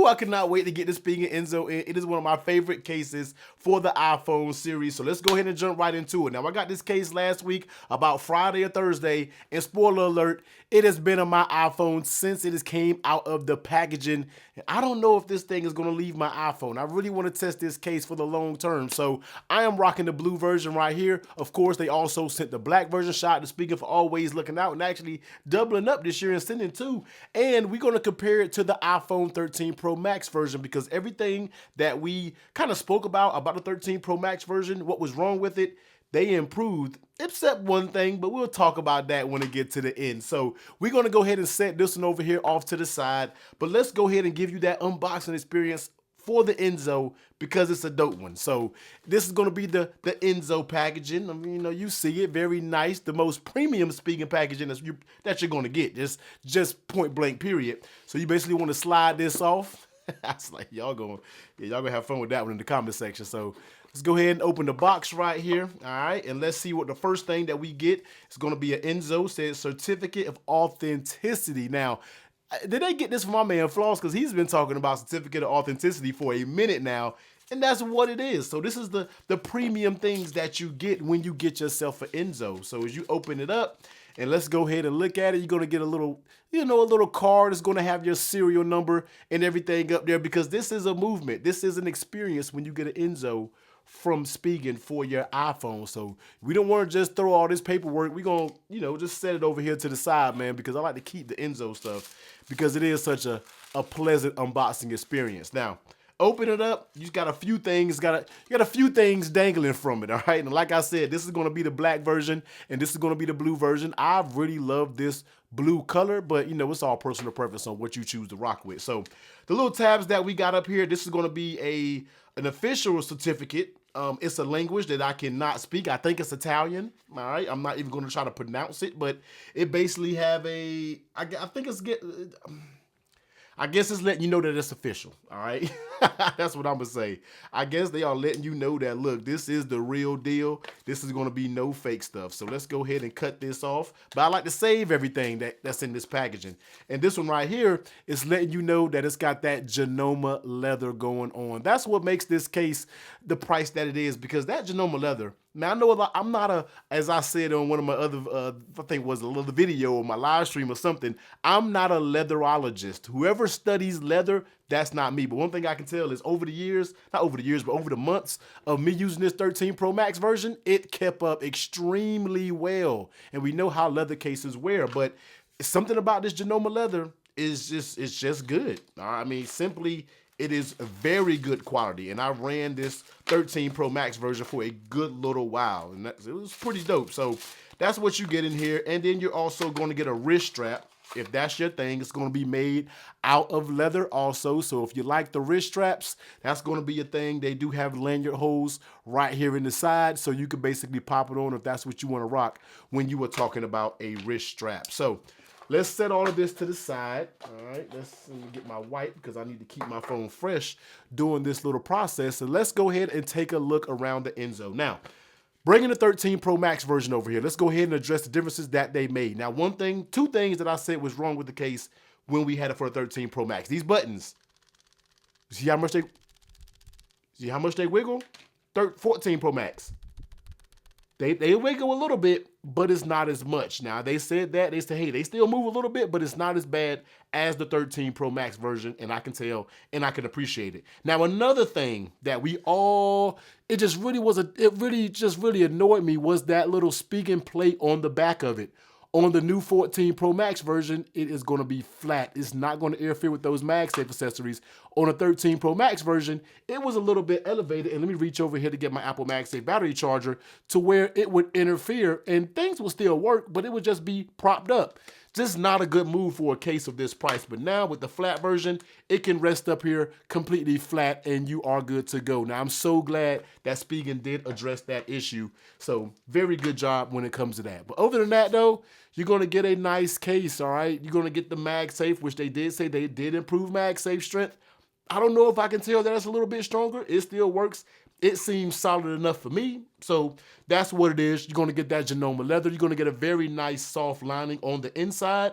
I cannot wait to get this Spigen Enzo in. It is one of my favorite cases for the iPhone series. So let's go ahead and jump right into it. Now, I got this case last week about Friday or Thursday, and spoiler alert, it has been on my iPhone since it has came out of the packaging. And I don't know if this thing is going to leave my iPhone. I really want to test this case for the long term. So I am rocking the blue version right here. Of course, they also sent the black version. Shout out to Spigen for always looking out and actually doubling up this year and sending two. And we're going to compare it to the iPhone 13 Pro Max version, because everything that we kind of spoke about the 13 Pro Max version, what was wrong with it, they improved, except one thing, but we'll talk about that when it gets to the end. So we're going to go ahead and set this one over here off to the side, but let's go ahead and give you that unboxing experience for the Enzo, because it's a dope one. So this is going to be the Enzo packaging. I mean, you know, you see it, very nice, the most premium Spigen packaging that you're going to get, just point blank period. So you basically want to slide this off. I was like, y'all gonna have fun with that one in the comment section. So let's go ahead and open the box right here. All right, and let's see what the first thing that we get is going to be. An Enzo says certificate of authenticity. Now, did they get this from my man Floss? Because he's been talking about certificate of authenticity for a minute now, and that's what it is. So this is the premium things that you get when you get yourself an Enzo. So as you open it up, and let's go ahead and look at it, you're going to get a little, a little card. It's going to have your serial number and everything up there, because this is a movement. This is an experience when you get an Enzo from Spigen for your iPhone. So we don't want to just throw all this paperwork. We're going to, just set it over here to the side, man, because I like to keep the Enzo stuff, because it is such a pleasant unboxing experience. Now, open it up. You got a few things, you got a few things dangling from it, all right? And like I said, this is going to be the black version, and this is going to be the blue version. I really love this blue color, but it's all personal preference on what you choose to rock with. So the little tabs that we got up here, this is going to be an official certificate. It's a language that I cannot speak. I think it's Italian. All right, I'm not even going to try to pronounce it, but it basically have I guess it's letting you know that it's official, all right? That's what I'm going to say. I guess they are letting you know that, look, this is the real deal. This is going to be no fake stuff. So let's go ahead and cut this off. But I like to save everything that's in this packaging. And this one right here is letting you know that it's got that Genoma leather going on. That's what makes this case the price that it is, because that Genoma leather, now, I know I'm not as I said on one of my other, I think it was a little video or my live stream or something, I'm not a leatherologist. Whoever studies leather, that's not me. But one thing I can tell is over the months of me using this 13 Pro Max version, it kept up extremely well. And we know how leather cases wear, but something about this Genoma leather is just good. I mean, simply, it is very good quality, and I ran this 13 Pro Max version for a good little while, and it was pretty dope. So that's what you get in here, and then you're also going to get a wrist strap. If that's your thing, it's going to be made out of leather also. So if you like the wrist straps, that's going to be a thing. They do have lanyard holes right here in the side, so you can basically pop it on if that's what you want to rock when you were talking about a wrist strap. So let's set all of this to the side. All right, let me get my wipe, because I need to keep my phone fresh doing this little process. So let's go ahead and take a look around the Enzo. Now, bringing the 13 Pro Max version over here, let's go ahead and address the differences that they made. Now, two things that I said was wrong with the case when we had it for the 13 Pro Max. These buttons, see how much they wiggle? 14 Pro Max. They wiggle a little bit, but it's not as much. Now, they said, hey, they still move a little bit, but it's not as bad as the 13 Pro Max version, and I can tell, and I can appreciate it. Now, another thing that it just really annoyed me was that little Spigen plate on the back of it. On the new 14 Pro Max version, it is going to be flat. It's not going to interfere with those MagSafe accessories. On the 13 Pro Max version, it was a little bit elevated. And let me reach over here to get my Apple MagSafe battery charger to where it would interfere and things will still work, but it would just be propped up. Just not a good move for a case of this price. But now with the flat version, it can rest up here completely flat and you are good to go. Now, I'm so glad that Spigen did address that issue. So very good job when it comes to that. But other than that, though, you're going to get a nice case, all right? You're going to get the MagSafe, which they did say they did improve MagSafe strength. I don't know if I can tell that it's a little bit stronger. It still works. It seems solid enough for me. So that's what it is. You're going to get that Genoma leather. You're going to get a very nice soft lining on the inside.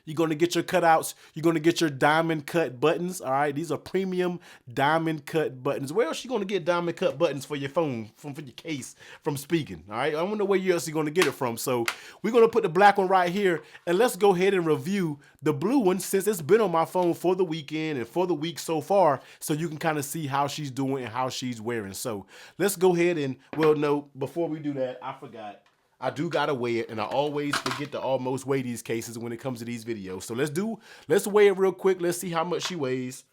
You're going to get your cutouts. You're going to get your diamond cut buttons. All right. These are premium diamond cut buttons. Where else you going to get diamond cut buttons for your phone, for your case from Spigen? All right. I don't know where else you're going to get it from. So we're going to put the black one right here. And let's go ahead and review the blue one since it's been on my phone for the weekend and for the week so far. So you can kind of see how she's doing and how she's wearing. So let's go ahead and, well, no, before we do that, I forgot. I do gotta weigh it, and I always forget to almost weigh these cases when it comes to these videos. So let's weigh it real quick. Let's see how much she weighs.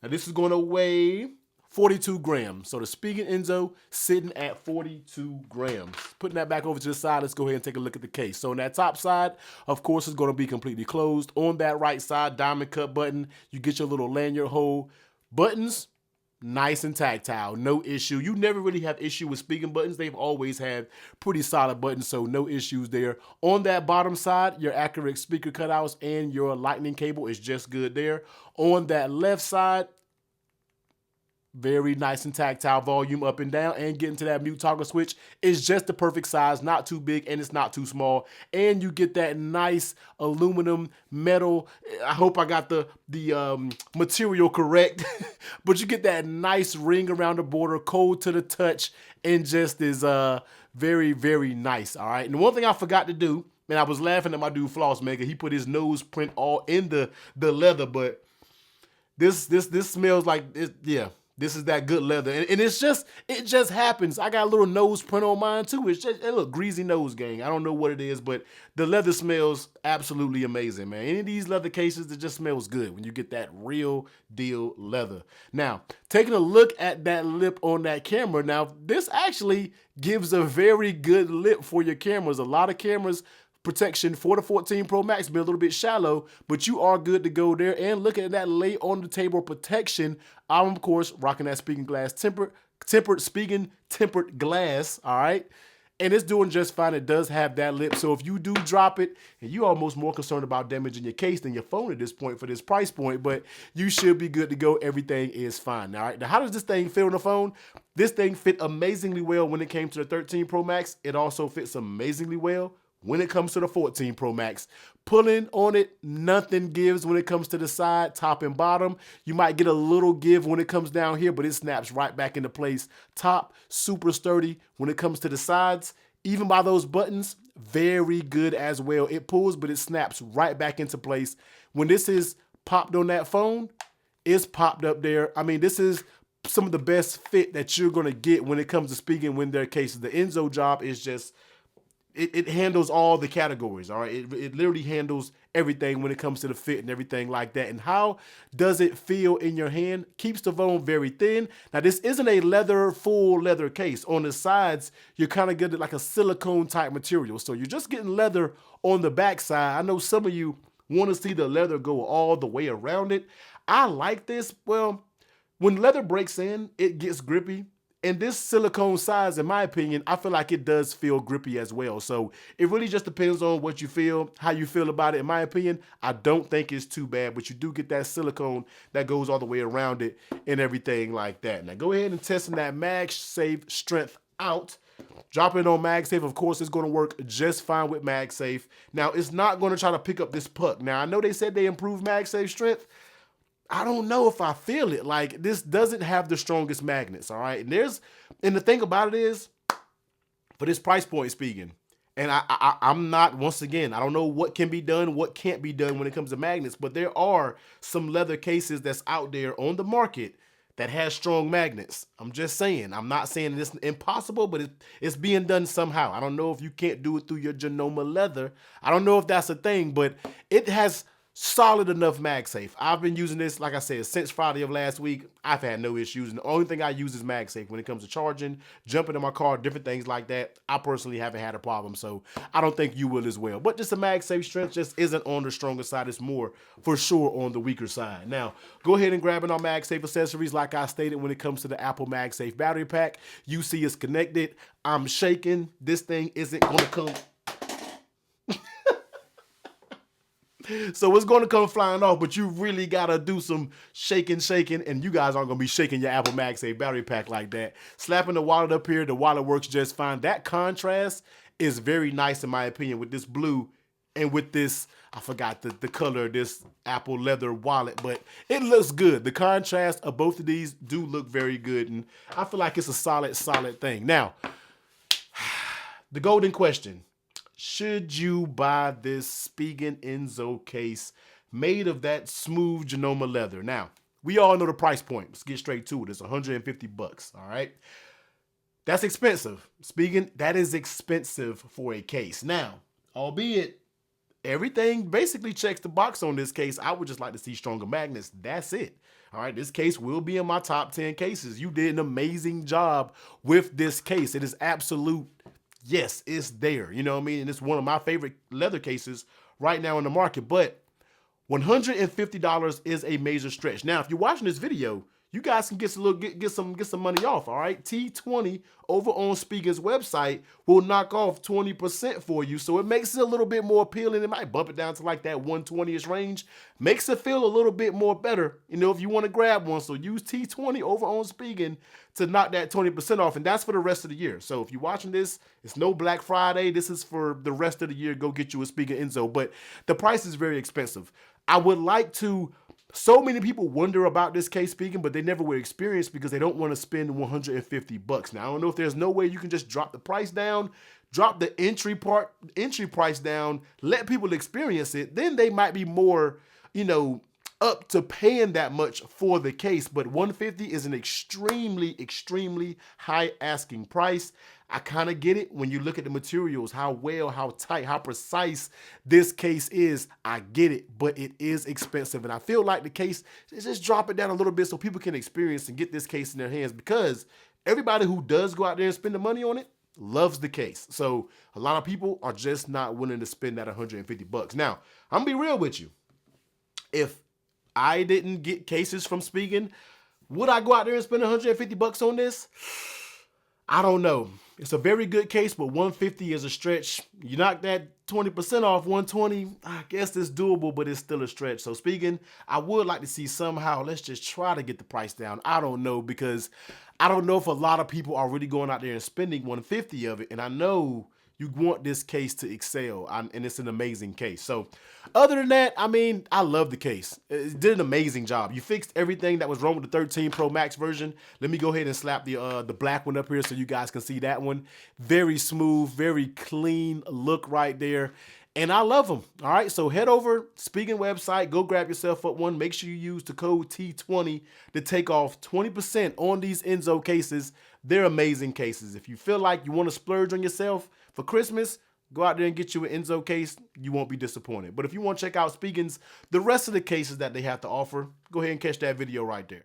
Now this is gonna weigh 42 grams. So the Spigen Enzo sitting at 42 grams. Putting that back over to the side, let's go ahead and take a look at the case. So on that top side, of course, it's gonna be completely closed. On that right side, diamond cut button, you get your little lanyard hole. Buttons, nice and tactile, no issue. You never really have issue with Spigen buttons. They've always had pretty solid buttons, so no issues there. On that bottom side, your accurate speaker cutouts and your lightning cable is just good there. On that left side, very nice and tactile, volume up and down, and getting to that mute toggle switch is just the perfect size, not too big and it's not too small. And you get that nice aluminum metal. I hope I got the material correct, but you get that nice ring around the border, cold to the touch, and just is very, very nice. All right. And the one thing I forgot to do, and I was laughing at my dude Floss Maker, he put his nose print all in the leather, but this smells like it, yeah. This is that good leather. And it just happens. I got a little nose print on mine too. It's just a little greasy nose, gang. I don't know what it is, but the leather smells absolutely amazing, man. Any of these leather cases, it just smells good when you get that real deal leather. Now, taking a look at that lip on that camera. Now, this actually gives a very good lip for your cameras. A lot of cameras, protection for the 14 Pro Max be a little bit shallow, but you are good to go there. And look at that lay on the table protection. I'm, of course, rocking that Spigen glass tempered Spigen tempered glass, all right? And it's doing just fine. It does have that lip. So if you do drop it, and you're almost more concerned about damaging your case than your phone at this point for this price point, but you should be good to go. Everything is fine, all right? Now, how does this thing fit on the phone? This thing fit amazingly well when it came to the 13 Pro Max. It also fits amazingly well when it comes to the 14 Pro Max. Pulling on it, nothing gives when it comes to the side, top and bottom. You might get a little give when it comes down here, but it snaps right back into place. Top, super sturdy. When it comes to the sides, even by those buttons, very good as well. It pulls, but it snaps right back into place. When this is popped on that phone, it's popped up there. I mean, this is some of the best fit that you're going to get when it comes to Spigen when their cases. The Enzo job is just, it handles all the categories, all right? It literally handles everything when it comes to the fit and everything like that. And how does it feel in your hand? Keeps the phone very thin. Now, this isn't a full leather case. On the sides, you're kind of getting like a silicone type material. So you're just getting leather on the back side. I know some of you want to see the leather go all the way around it. I like this. Well, when leather breaks in, it gets grippy. And this silicone size, in my opinion, I feel like it does feel grippy as well. So it really just depends on what you feel, how you feel about it. In my opinion, I don't think it's too bad, but you do get that silicone that goes all the way around it and everything like that. Now go ahead and test that MagSafe strength out. Drop it on MagSafe. Of course, it's going to work just fine with MagSafe. Now, it's not going to try to pick up this puck. Now, I know they said they improved MagSafe strength. I don't know if I feel it. Like, this doesn't have the strongest magnets, all right? And the thing about it is, for this price point speaking, and I'm not, once again, I don't know what can be done, what can't be done when it comes to magnets, but there are some leather cases that's out there on the market that has strong magnets. I'm just saying. I'm not saying it's impossible, but it's being done somehow. I don't know if you can't do it through your Genoma leather. I don't know if that's a thing, but it has solid enough MagSafe. I've been using this, like I said, since Friday of last week. I've had no issues. And the only thing I use is MagSafe when it comes to charging, jumping in my car, different things like that. I personally haven't had a problem, so I don't think you will as well. But just the MagSafe strength just isn't on the stronger side. It's more, for sure, on the weaker side. Now, go ahead and grab in our MagSafe accessories. Like I stated, when it comes to the Apple MagSafe battery pack, you see it's connected. I'm shaking. This thing isn't going to come. So it's going to come flying off, but you really got to do some shaking, and you guys aren't going to be shaking your Apple MagSafe battery pack like that. Slapping the wallet up here, the wallet works just fine. That contrast is very nice in my opinion with this blue and with this, I forgot the color of this Apple leather wallet, but it looks good. The contrast of both of these do look very good, and I feel like it's a solid thing. Now, the golden question: should you buy this Spigen Enzo case made of that smooth Genoma leather? Now, we all know the price point. Let's get straight to it. It's 150 bucks, all right? That's expensive. Spigen, that is expensive for a case. Now, albeit everything basically checks the box on this case, I would just like to see stronger magnets. That's it. All right, this case will be in my top 10 cases. You did an amazing job with this case. It is absolute, yes, it's there. You know what I mean? And it's one of my favorite leather cases right now in the market. But $150 is a major stretch. Now, if you're watching this video, you guys can get some money off, all right? T20 over on Spigen's website will knock off 20% for you, so it makes it a little bit more appealing. It might bump it down to like that 120-ish range. Makes it feel a little bit more better, you know, if you want to grab one. So use T20 over on Spigen to knock that 20% off, and that's for the rest of the year. So if you're watching this, it's no Black Friday. This is for the rest of the year. Go get you a Spigen Enzo, but the price is very expensive. I would like to. So many people wonder about this case Spigen, but they never were experienced because they don't want to spend 150 bucks. Now, I don't know if there's no way you can just drop the price down, drop the entry price down, let people experience it. Then they might be more, you know, up to paying that much for the case. But 150 is an extremely high asking price. I kind of get it when you look at the materials, how well, how tight, how precise this case is. I get it, but it is expensive. And I feel like the case, just drop it down a little bit so people can experience and get this case in their hands, because everybody who does go out there and spend the money on it loves the case. So a lot of people are just not willing to spend that 150 bucks. Now, I'm gonna be real with you. If I didn't get cases from Spigen, would I go out there and spend 150 bucks on this? I don't know. It's a very good case, but 150 is a stretch. You knock that 20% off 120, I guess it's doable, but it's still a stretch. So Spigen, I would like to see somehow, let's just try to get the price down. I don't know, because I don't know if a lot of people are really going out there and spending 150 of it. And I know you want this case to excel, and it's an amazing case. So other than that, I mean, I love the case. It did an amazing job. You fixed everything that was wrong with the 13 Pro Max version. Let me go ahead and slap the black one up here so you guys can see that one. Very smooth, very clean look right there. And I love them. All right, so head over Spigen website, go grab yourself up one. Make sure you use the code T20 to take off 20% on these Enzo cases. They're amazing cases. If you feel like you want to splurge on yourself for Christmas, go out there and get you an Enzo case. You won't be disappointed. But if you want to check out Spigen's, the rest of the cases that they have to offer, go ahead and catch that video right there.